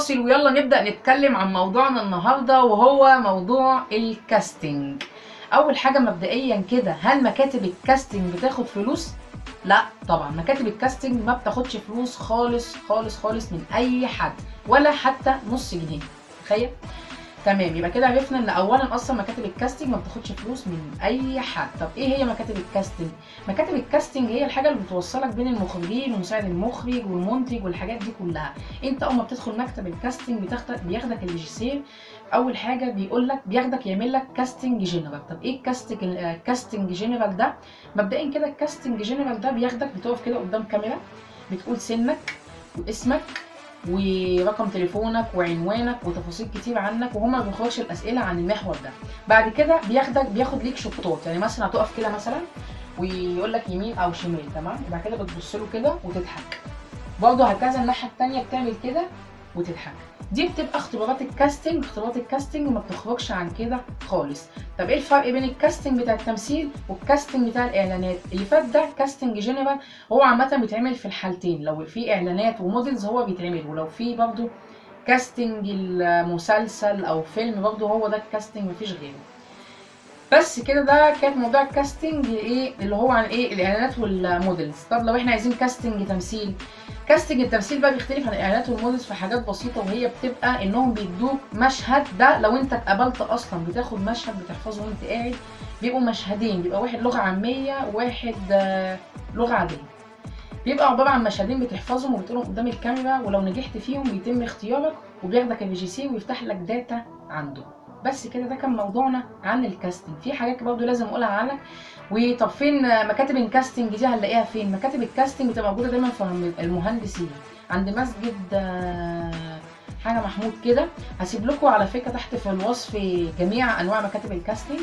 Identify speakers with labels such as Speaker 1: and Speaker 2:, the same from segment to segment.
Speaker 1: فاصل ويلا نبدأ نتكلم عن موضوعنا النهاردة، وهو موضوع الكاستنج. اول حاجة مبدئيا كده، هل مكاتب الكاستنج بتاخد فلوس؟ لا طبعا، مكاتب الكاستنج ما بتاخدش فلوس خالص خالص خالص من اي حد، ولا حتى نص جنيه. تخيل. تمام، يبقى كده عرفنا ان اولا اصلا مكاتب الكاستنج ما بتاخدش فلوس من اي حد. طب ايه هي مكاتب الكاستنج؟ مكاتب الكاستنج هي الحاجه اللي بتوصلك بين المخرجين ومساعد المخرج والمنتج والحاجات دي كلها. انت اول ما بتدخل مكتب الكاستنج بياخدك الريجيسير، اول حاجه بيقول لك بياخدك يعمل لك كاستنج جنرال. طب ايه الكاستنج جنرال ده؟ مبدئيا كده الكاستنج جنرال ده بياخدك، بتقف كده قدام كاميرا، بتقول سنك واسمك ورقم تليفونك وعنوانك وتفاصيل كتير عنك، وهما ما بياخدوش الاسئله عن المحور ده. بعد كده بياخد ليك شطات، يعني مثلا هتقف كده مثلا ويقول لك يمين او شمال، تمام؟ وبعد كده بتبص له كده وتضحك، برضه هكذا الناحيه الثانيه بتعمل كده وتضحك. دي بتبقى اختبارات الكاستنج. اختبارات الكاستنج ما بتخرجش عن كده خالص. طب ايه الفرق بين الكاستنج بتاع التمثيل والكاستنج بتاع الاعلانات؟ اللي فات ده كاستنج جنرال، هو عامه بيتعمل في الحالتين، لو في اعلانات وموديلز هو بيتعمل، ولو في برضه كاستنج المسلسل او فيلم برضه هو ده الكاستنج، مفيش غيره. بس كده، ده كان موضوع الكاستنج ايه اللي هو عن ايه الاعلانات والموديلز. طب لو احنا عايزين كاستنج تمثيل، كاستنج التمثيل بقى بيختلف عن الاعلانات والموديلز في حاجات بسيطه، وهي بتبقى انهم بيدوك مشهد. ده لو انت اتقبلت اصلا بتاخد مشهد بتحفظه وانت قاعد، بيبقوا مشهدين، بيبقى واحد لغه عاميه وواحد لغه عاديه. بيبقى عباره عن مشهدين بتحفظهم وبتقولهم قدام الكاميرا، ولو نجحت فيهم بيتم اختيارك وبياخدك الريجيسير ويفتح لك داتا عنده. بس كده، ده كان موضوعنا عن الكاستنج. في حاجات برضه لازم اقولها عنك. وطب فين مكاتب الكاستنج دي؟ هنلاقيها فين؟ مكاتب الكاستنج بتبقى موجوده دايما في المهندسين عند مسجد حاجه محمود كده. هسيب لكم على فكره تحت في الوصف جميع انواع مكاتب الكاستنج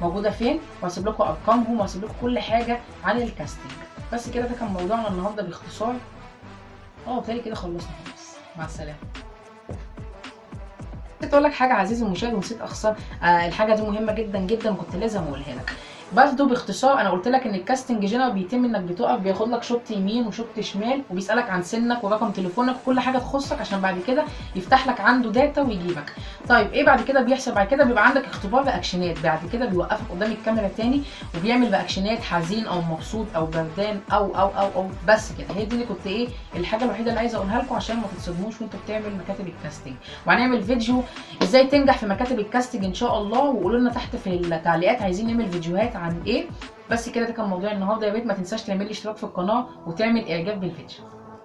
Speaker 1: موجوده فين، وهسيب لكم ارقامهم، وهسيب لكم كل حاجه عن الكاستنج. بس كده، ده كان موضوعنا النهارده باختصار. بتهيألي كده خلصنا خلاص. مع السلامه. نسيت اقول لك حاجه عزيزي المشاهد، ونسيت اخسر الحاجه دي مهمه جدا جدا وكنت لازم اقولها لك. برضه باختصار، انا قلت لك ان الكاستنج جنرال بيتم انك بتقف، بياخد لك شوط يمين وشوط شمال، وبيسالك عن سنك ورقم تليفونك وكل حاجه تخصك، عشان بعد كده يفتح لك عنده داتا ويجيبك. طيب ايه بعد كده بيحصل؟ بعد كده بيبقى عندك اختبار رياكشنات، بعد كده بيوقفك قدام الكاميرا تاني وبيعمل رياكشنات، حزين او مبسوط او بردان او بس كده. هي دي اللي كنت الحاجه الوحيده اللي عايزه اقولها لكم عشان ما تتصدموش وانتوا بتعمل مكاتب الكاستنج. وهنعمل فيديو ازاي تنجح في مكاتب الكاستنج ان شاء الله، وقولوا لنا تحت في التعليقات عايزين نعمل فيديوهات عن ايه. بس كده، ده كان موضوع النهارده. يا ريت ما تنساش تعمل لي اشتراك في القناه وتعمل اعجاب بالفيديو.